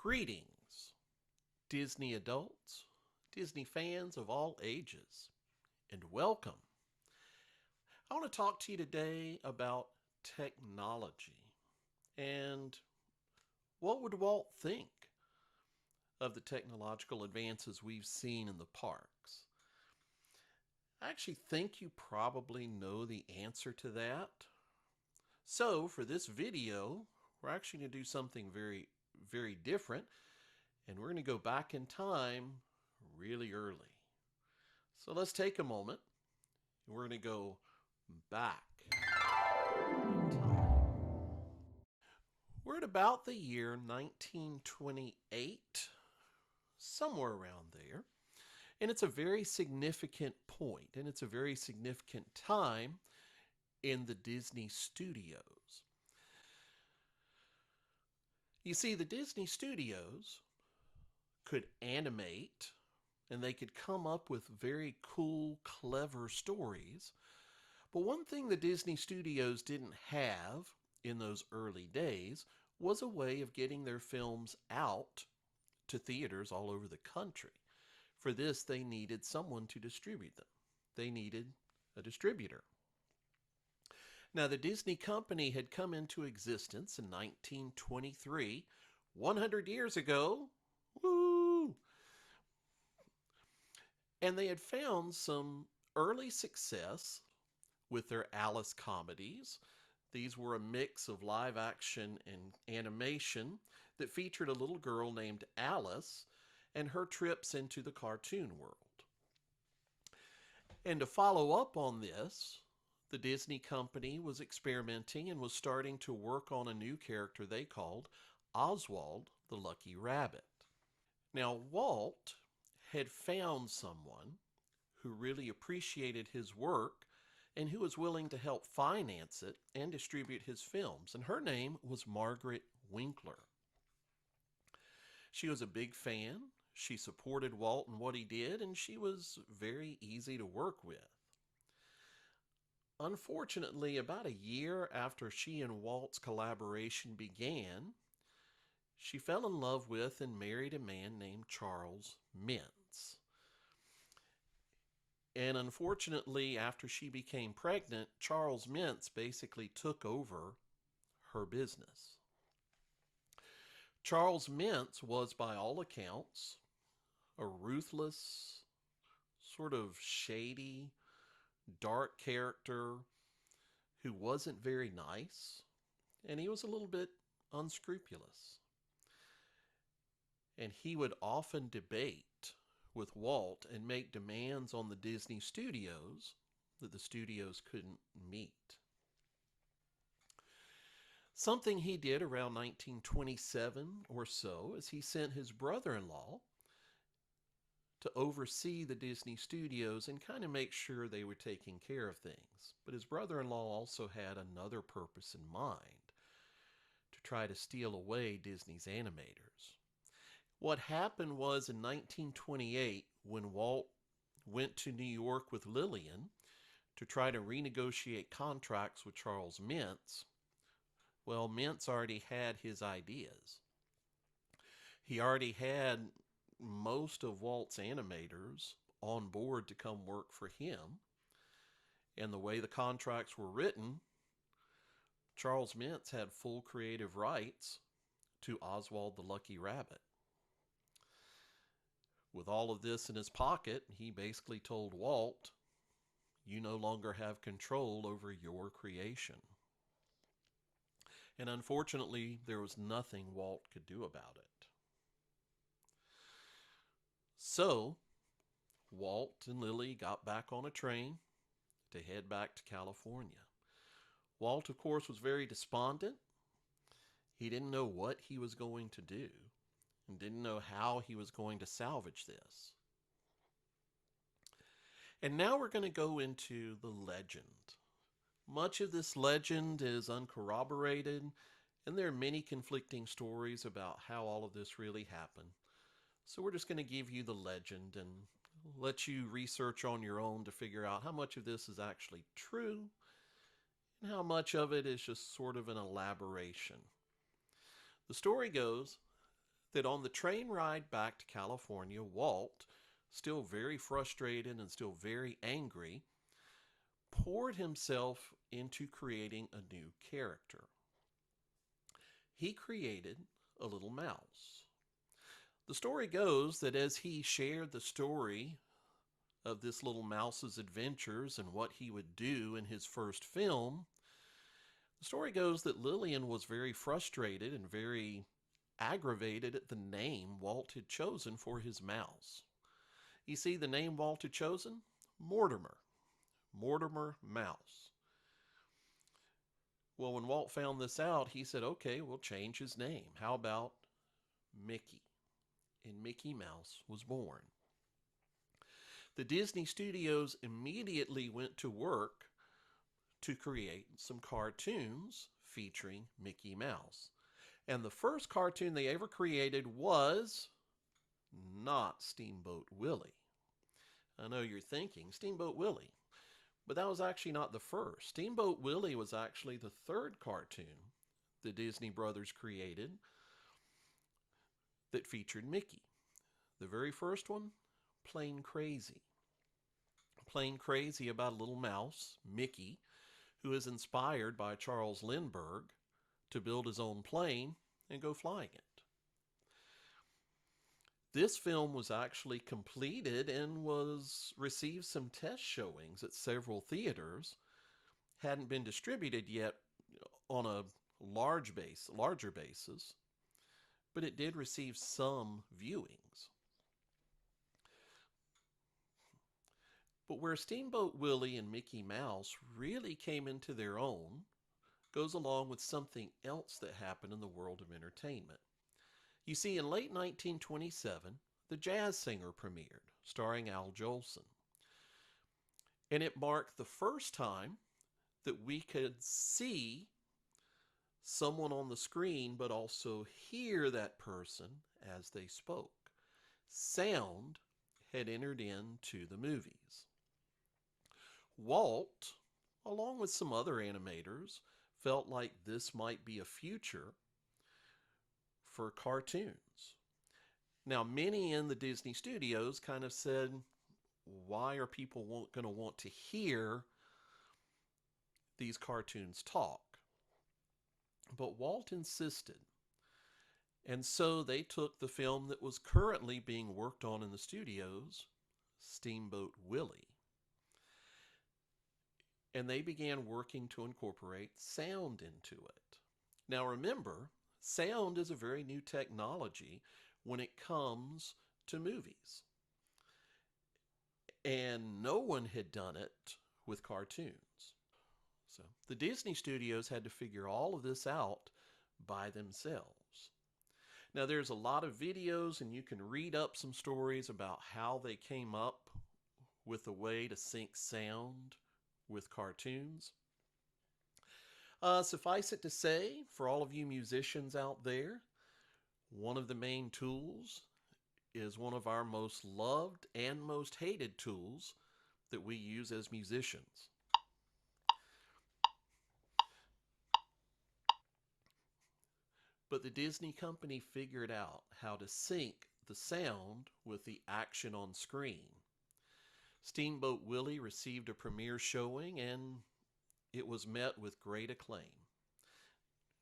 Greetings, Disney adults, Disney fans of all ages, and welcome. I want to talk to you today about technology and what would Walt think of the technological advances we've seen in the parks. I actually think you probably know the answer to that. So for this video, we're actually going to do something very different, and we're going to go back in time really early. So let's take a moment, and we're going to go back in time. We're at about the year 1928, somewhere around there. And it's a very significant point, and it's a very significant time in the Disney studios. You see, the Disney studios could animate, and they could come up with very cool, clever stories. But one thing the Disney studios didn't have in those early days was a way of getting their films out to theaters all over the country. For this, they needed someone to distribute them. They needed a distributor. Now, the Disney Company had come into existence in 1923, 100 years ago. Woo! And they had found some early success with their Alice comedies. These were a mix of live action and animation that featured a little girl named Alice and her trips into the cartoon world. And to follow up on this, the Disney Company was experimenting and was starting to work on a new character they called Oswald the Lucky Rabbit. Now, Walt had found someone who really appreciated his work and who was willing to help finance it and distribute his films, and her name was Margaret Winkler. She was a big fan. She supported Walt in what he did, and she was very easy to work with. Unfortunately, about a year after she and Walt's collaboration began, she fell in love with and married a man named Charles Mintz. And unfortunately, after she became pregnant, Charles Mintz basically took over her business. Charles Mintz was, by all accounts, a ruthless, sort of shady, dark character who wasn't very nice, and he was a little bit unscrupulous. And he would often debate with Walt and make demands on the Disney studios that the studios couldn't meet. Something he did around 1927 or so is he sent his brother-in-law to oversee the Disney studios and kind of make sure they were taking care of things. But his brother-in-law also had another purpose in mind, to try to steal away Disney's animators. What happened was in 1928, when Walt went to New York with Lillian to try to renegotiate contracts with Charles Mintz, well, Mintz already had his ideas. He already had most of Walt's animators on board to come work for him. And the way the contracts were written, Charles Mintz had full creative rights to Oswald the Lucky Rabbit. With all of this in his pocket, he basically told Walt, "You no longer have control over your creation." And unfortunately, there was nothing Walt could do about it. So, Walt and Lily got back on a train to head back to California. Walt, of course, was very despondent. He didn't know what he was going to do and didn't know how he was going to salvage this. And now we're going to go into the legend. Much of this legend is uncorroborated, and there are many conflicting stories about how all of this really happened. So we're just going to give you the legend and let you research on your own to figure out how much of this is actually true and how much of it is just sort of an elaboration. The story goes that on the train ride back to California, Walt, still very frustrated and still very angry, poured himself into creating a new character. He created a little mouse. The story goes that as he shared the story of this little mouse's adventures and what he would do in his first film, the story goes that Lillian was very frustrated and very aggravated at the name Walt had chosen for his mouse. You see, the name Walt had chosen? Mortimer. Mortimer Mouse. Well, when Walt found this out, he said, okay, we'll change his name. How about Mickey? And Mickey Mouse was born. The Disney studios immediately went to work to create some cartoons featuring Mickey Mouse. And the first cartoon they ever created was not Steamboat Willie. I know you're thinking, Steamboat Willie. But that was actually not the first. Steamboat Willie was actually the third cartoon the Disney Brothers created that featured Mickey. The very first one, Plain Crazy. Plain Crazy about a little mouse, Mickey, who is inspired by Charles Lindbergh to build his own plane and go flying it. This film was actually completed and received some test showings at several theaters. Hadn't been distributed yet on a larger basis, but it did receive some viewings. But where Steamboat Willie and Mickey Mouse really came into their own goes along with something else that happened in the world of entertainment. You see, in late 1927, The Jazz Singer premiered, starring Al Jolson. And it marked the first time that we could see someone on the screen, but also hear that person as they spoke. Sound had entered into the movies. Walt, along with some other animators, felt like this might be a future for cartoons. Now, many in the Disney studios kind of said, why are people going to want to hear these cartoons talk? But Walt insisted. And so they took the film that was currently being worked on in the studios, Steamboat Willie, and they began working to incorporate sound into it. Now remember, sound is a very new technology when it comes to movies. And no one had done it with cartoons. So the Disney studios had to figure all of this out by themselves. Now there's a lot of videos and you can read up some stories about how they came up with a way to sync sound with cartoons. Suffice it to say, for all of you musicians out there, one of the main tools is one of our most loved and most hated tools that we use as musicians. But the Disney company figured out how to sync the sound with the action on screen. Steamboat Willie received a premiere showing and it was met with great acclaim.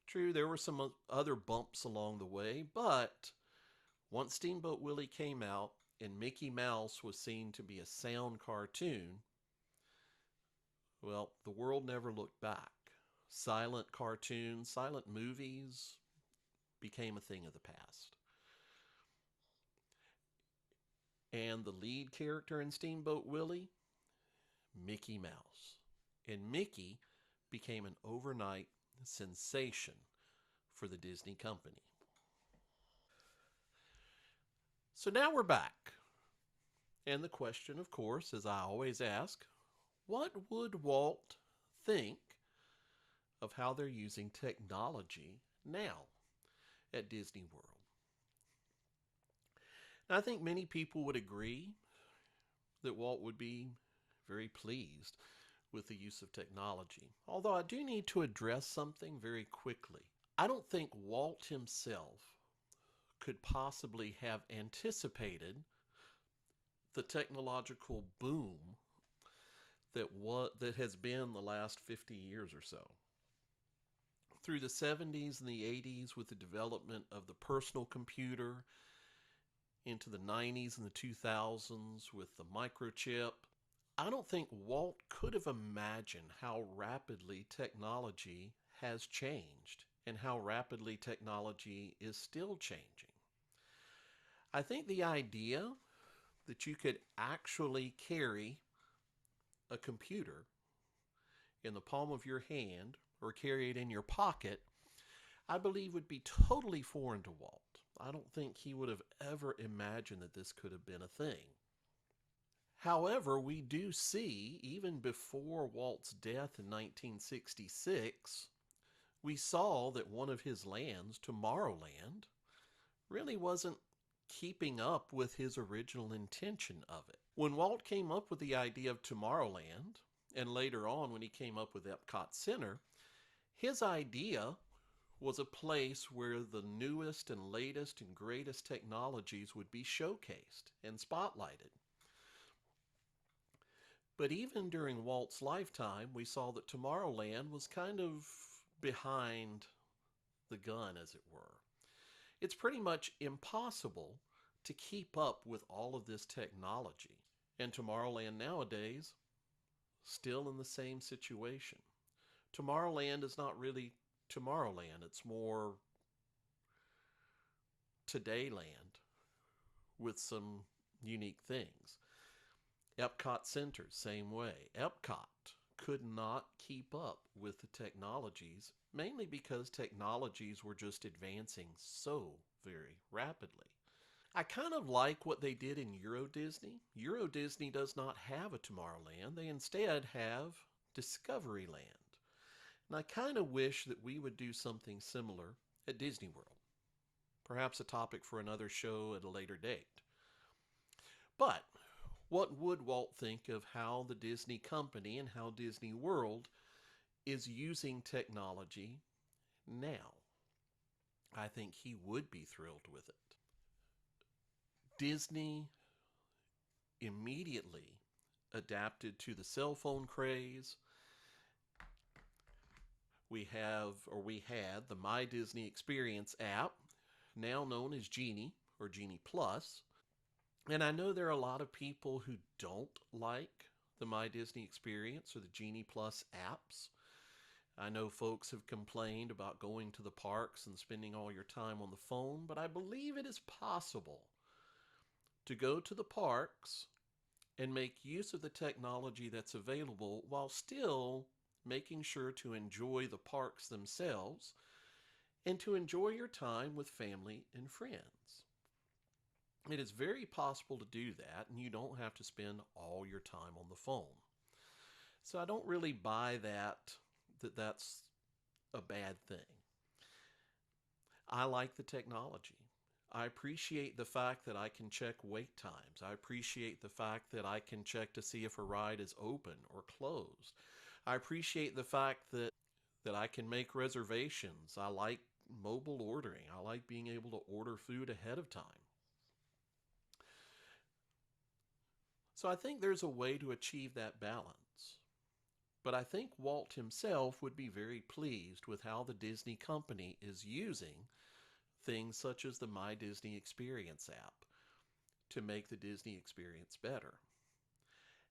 True, there were some other bumps along the way, but once Steamboat Willie came out and Mickey Mouse was seen to be a sound cartoon, well, the world never looked back. Silent cartoons, silent movies became a thing of the past. And the lead character in Steamboat Willie, Mickey Mouse. And Mickey became an overnight sensation for the Disney company. So now we're back. And the question, of course, as I always ask, what would Walt think of how they're using technology now at Disney World? Now, I think many people would agree that Walt would be very pleased with the use of technology. Although I do need to address something very quickly. I don't think Walt himself could possibly have anticipated the technological boom that has been the last 50 years or so. Through the 70s and the 80s, with the development of the personal computer, into the 90s and the 2000s with the microchip, I don't think Walt could have imagined how rapidly technology has changed and how rapidly technology is still changing. I think the idea that you could actually carry a computer in the palm of your hand or carry it in your pocket, I believe would be totally foreign to Walt. I don't think he would have ever imagined that this could have been a thing. However, we do see, even before Walt's death in 1966, we saw that one of his lands, Tomorrowland, really wasn't keeping up with his original intention of it. When Walt came up with the idea of Tomorrowland, and later on when he came up with Epcot Center, his idea was a place where the newest and latest and greatest technologies would be showcased and spotlighted. But even during Walt's lifetime, we saw that Tomorrowland was kind of behind the gun, as it were. It's pretty much impossible to keep up with all of this technology. And Tomorrowland nowadays, still in the same situation. Tomorrowland is not really Tomorrowland. It's more Todayland with some unique things. Epcot Center, same way. Epcot could not keep up with the technologies, mainly because technologies were just advancing so very rapidly. I kind of like what they did in Euro Disney. Euro Disney does not have a Tomorrowland. They instead have Discoveryland. And I kind of wish that we would do something similar at Disney World. Perhaps a topic for another show at a later date. But what would Walt think of how the Disney company and how Disney World is using technology now? I think he would be thrilled with it. Disney immediately adapted to the cell phone craze. We had the My Disney Experience app, now known as Genie or Genie Plus. And I know there are a lot of people who don't like the My Disney Experience or the Genie Plus apps. I know folks have complained about going to the parks and spending all your time on the phone, but I believe it is possible to go to the parks and make use of the technology that's available while still making sure to enjoy the parks themselves and to enjoy your time with family and friends. It is very possible to do that, and you don't have to spend all your time on the phone. So I don't really buy that's a bad thing. I like the technology. I appreciate the fact that I can check wait times. I appreciate the fact that I can check to see if a ride is open or closed. I appreciate the fact that I can make reservations. I like mobile ordering. I like being able to order food ahead of time. So I think there's a way to achieve that balance. But I think Walt himself would be very pleased with how the Disney company is using things such as the My Disney Experience app to make the Disney experience better.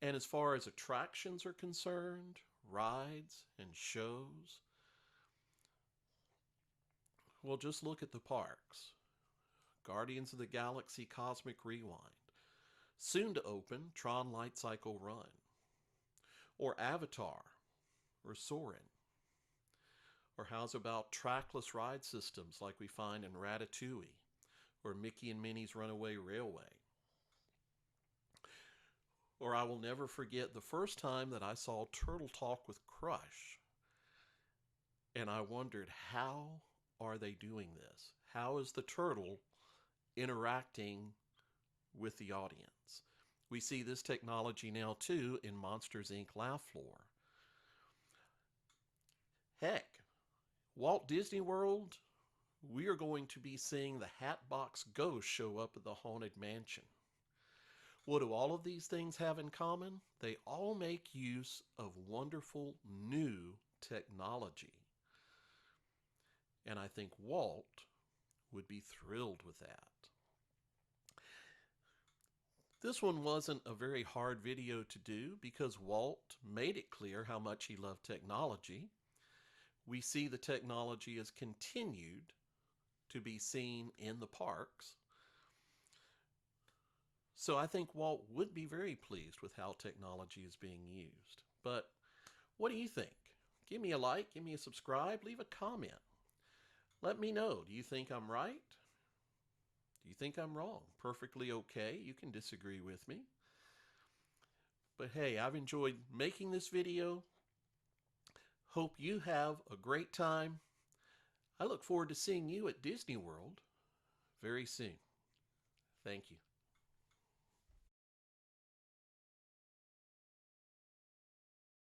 And as far as attractions are concerned, rides and shows, well, just look at the parks. Guardians of the Galaxy Cosmic Rewind. Soon to open Tron Light Cycle Run. Or Avatar. Or Soarin'. Or how's about trackless ride systems like we find in Ratatouille or Mickey and Minnie's Runaway Railway? Or I will never forget the first time that I saw Turtle Talk with Crush. And I wondered, how are they doing this? How is the turtle interacting with the audience? We see this technology now too in Monsters, Inc. Laugh Floor. Heck, Walt Disney World we are going to be seeing the Hatbox Ghost show up at the Haunted Mansion. What do all of these things have in common? They all make use of wonderful new technology. And I think Walt would be thrilled with that. This one wasn't a very hard video to do because Walt made it clear how much he loved technology. We see the technology has continued to be seen in the parks. So I think Walt would be very pleased with how technology is being used. But what do you think? Give me a like, give me a subscribe, leave a comment. Let me know. Do you think I'm right? Do you think I'm wrong? Perfectly okay. You can disagree with me. But hey, I've enjoyed making this video. Hope you have a great time. I look forward to seeing you at Disney World very soon. Thank you.